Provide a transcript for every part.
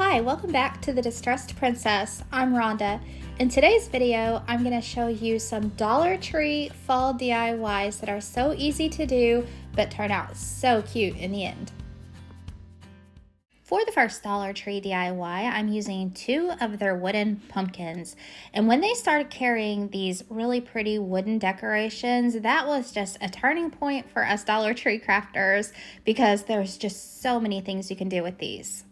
Hi, welcome back to The Distressed Princess. I'm Rhonda. In today's video, I'm going to show you some Dollar Tree fall DIYs that are so easy to do, but turn out so cute in the end. For the first Dollar Tree DIY, I'm using 2 of their wooden pumpkins. And when they started carrying these really pretty wooden decorations, that was just a turning point for us Dollar Tree crafters because there's just so many things you can do with these.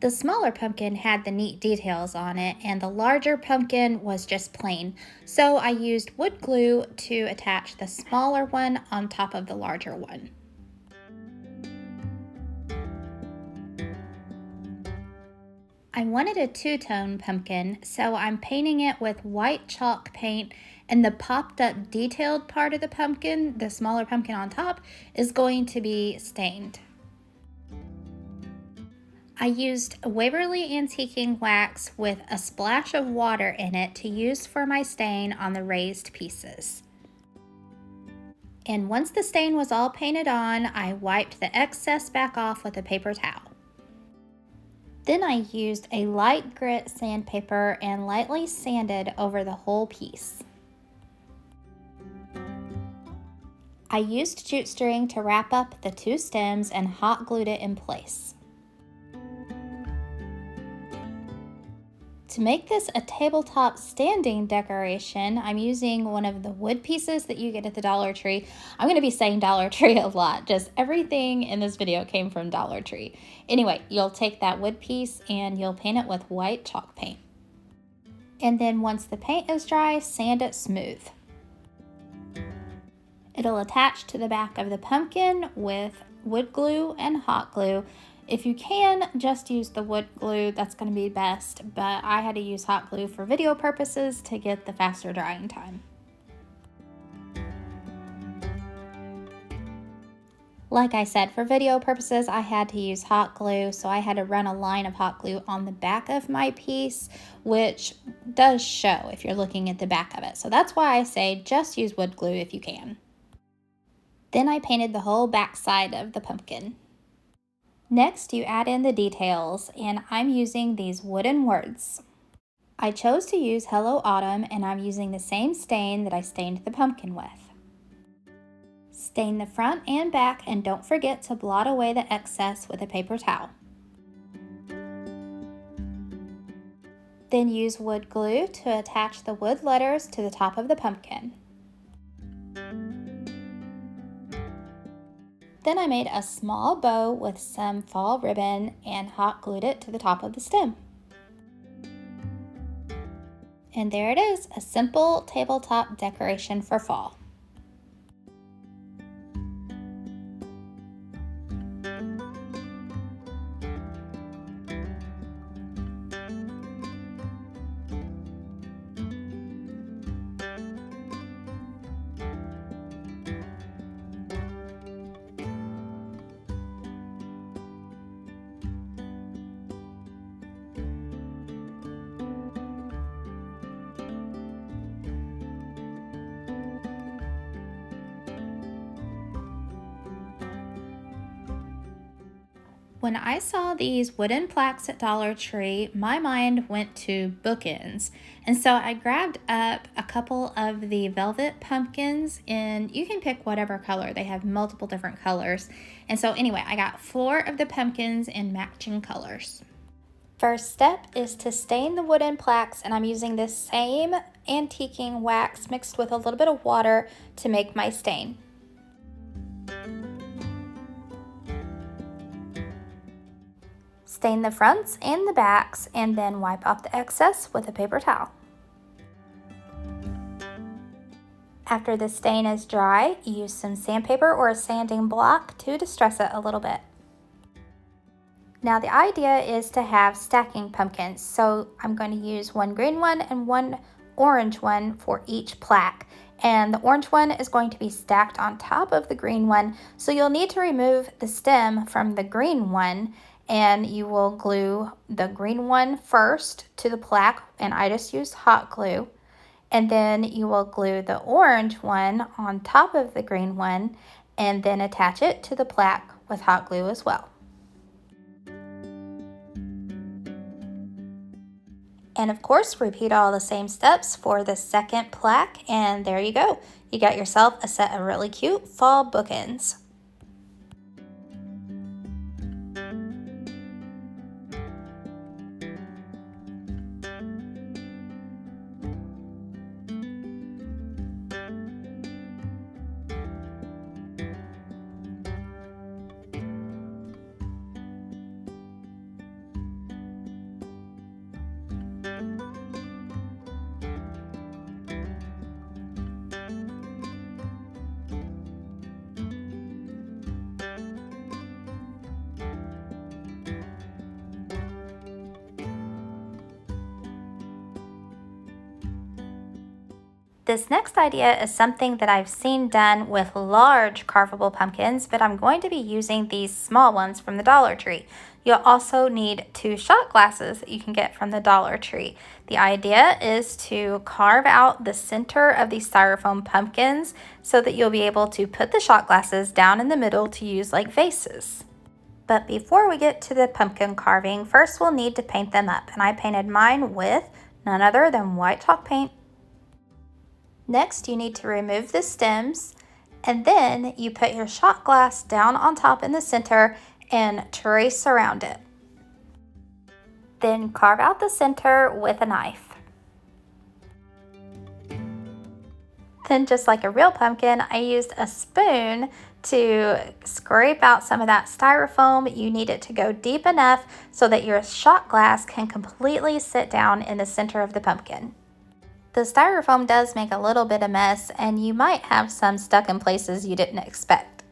The smaller pumpkin had the neat details on it, and the larger pumpkin was just plain. So I used wood glue to attach the smaller one on top of the larger one. I wanted a two-tone pumpkin, so I'm painting it with white chalk paint, and the popped up detailed part of the pumpkin, the smaller pumpkin on top, is going to be stained. I used Waverly Antiquing wax with a splash of water in it to use for my stain on the raised pieces. And once the stain was all painted on, I wiped the excess back off with a paper towel. Then I used a light grit sandpaper and lightly sanded over the whole piece. I used jute string to wrap up the 2 stems and hot glued it in place. To make this a tabletop standing decoration, I'm using one of the wood pieces that you get at the Dollar Tree. I'm going to be saying Dollar Tree a lot, just everything in this video came from Dollar Tree. Anyway, you'll take that wood piece and you'll paint it with white chalk paint. And then once the paint is dry, sand it smooth. It'll attach to the back of the pumpkin with wood glue and hot glue. If you can, just use the wood glue, that's going to be best, but I had to use hot glue for video purposes to get the faster drying time. Like I said, for video purposes, I had to use hot glue, so I had to run a line of hot glue on the back of my piece, which does show if you're looking at the back of it. So that's why I say just use wood glue if you can. Then I painted the whole back side of the pumpkin. Next, you add in the details, and I'm using these wooden words. I chose to use Hello Autumn, and I'm using the same stain that I stained the pumpkin with. Stain the front and back, and don't forget to blot away the excess with a paper towel. Then use wood glue to attach the wood letters to the top of the pumpkin. Then I made a small bow with some fall ribbon and hot glued it to the top of the stem. And there it is, a simple tabletop decoration for fall. When I saw these wooden plaques at Dollar Tree, my mind went to Bookends. And so I grabbed up a couple of the velvet pumpkins, and you can pick whatever color. They have multiple different colors. And so anyway, I got 4 of the pumpkins in matching colors. First step is to stain the wooden plaques, and I'm using this same antiquing wax mixed with a little bit of water to make my stain. Stain the fronts and the backs, and then wipe off the excess with a paper towel. After the stain is dry, use some sandpaper or a sanding block to distress it a little bit. Now the idea is to have stacking pumpkins, so I'm going to use 1 green one and 1 orange one for each plaque. And the orange one is going to be stacked on top of the green one, so you'll need to remove the stem from the green one, and you will glue the green one first to the plaque, and I just used hot glue. And then you will glue the orange one on top of the green one, and then attach it to the plaque with hot glue as well. And of course, repeat all the same steps for the second plaque, and there you go. You got yourself a set of really cute fall bookends. This next idea is something that I've seen done with large carvable pumpkins, but I'm going to be using these small ones from the Dollar Tree. You'll also need 2 shot glasses that you can get from the Dollar Tree. The idea is to carve out the center of these styrofoam pumpkins so that you'll be able to put the shot glasses down in the middle to use like vases. But before we get to the pumpkin carving, first we'll need to paint them up, and I painted mine with none other than white chalk paint. Next, you need to remove the stems, and then you put your shot glass down on top in the center and trace around it. Then carve out the center with a knife. Then, just like a real pumpkin, I used a spoon to scrape out some of that styrofoam. You need it to go deep enough so that your shot glass can completely sit down in the center of the pumpkin. The styrofoam does make a little bit of mess, and you might have some stuck in places you didn't expect.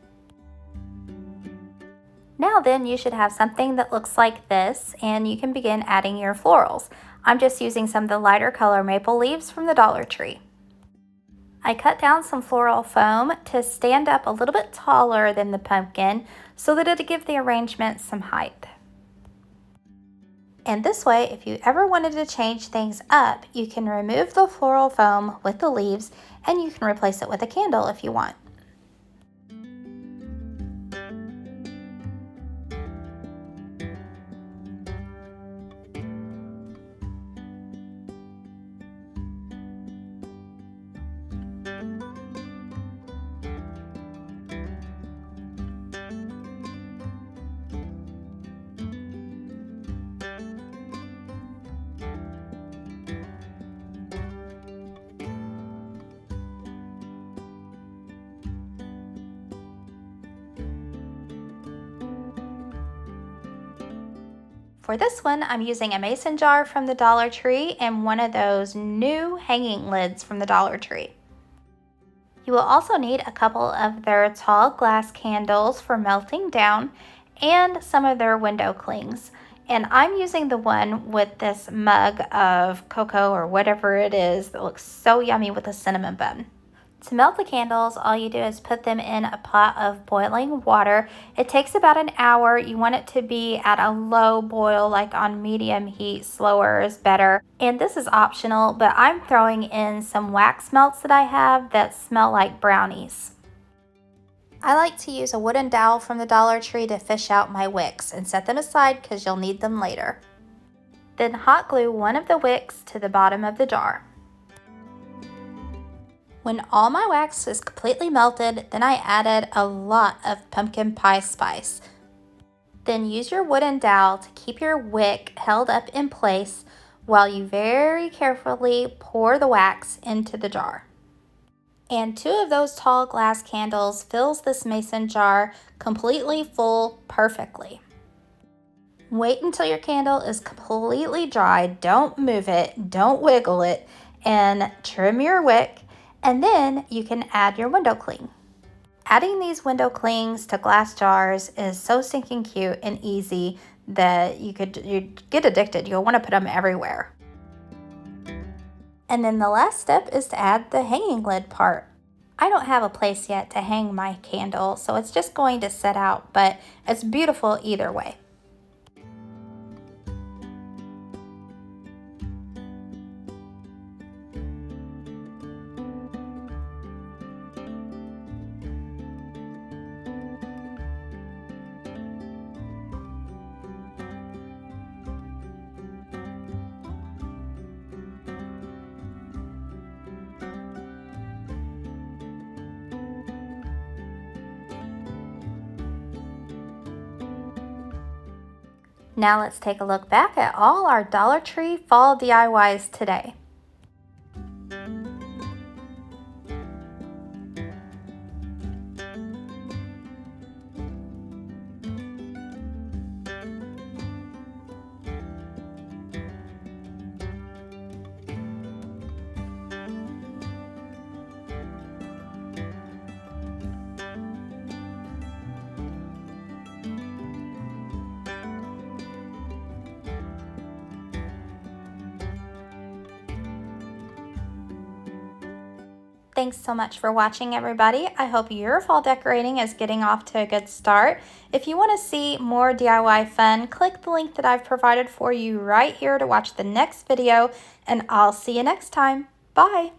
Now then, you should have something that looks like this, and you can begin adding your florals. I'm just using some of the lighter color maple leaves from the Dollar Tree. I cut down some floral foam to stand up a little bit taller than the pumpkin so that it'll give the arrangement some height. And this way, if you ever wanted to change things up, you can remove the floral foam with the leaves and you can replace it with a candle if you want. For this one, I'm using a mason jar from the Dollar Tree and one of those new hanging lids from the Dollar Tree. You will also need a couple of their tall glass candles for melting down and some of their window clings. And I'm using the one with this mug of cocoa or whatever it is that looks so yummy with a cinnamon bun. To melt the candles, all you do is put them in a pot of boiling water. It takes about an hour. You want it to be at a low boil, like on medium heat. Slower is better. And this is optional, but I'm throwing in some wax melts that I have that smell like brownies. I like to use a wooden dowel from the Dollar Tree to fish out my wicks and set them aside because you'll need them later. Then hot glue one of the wicks to the bottom of the jar. When all my wax is completely melted, then I added a lot of pumpkin pie spice. Then use your wooden dowel to keep your wick held up in place while you very carefully pour the wax into the jar. And 2 of those tall glass candles fills this mason jar completely full perfectly. Wait until your candle is completely dry. Don't move it, don't wiggle it, and trim your wick. And then you can add your window cling. Adding these window clings to glass jars is so stinking cute and easy that you get addicted. You'll want to put them everywhere. And then the last step is to add the hanging lid part. I don't have a place yet to hang my candle, so it's just going to set out, but it's beautiful either way. Now let's take a look back at all our Dollar Tree fall DIYs today. Thanks so much for watching, everybody. I hope your fall decorating is getting off to a good start. If you want to see more DIY fun, click the link that I've provided for you right here to watch the next video, and I'll see you next time. Bye!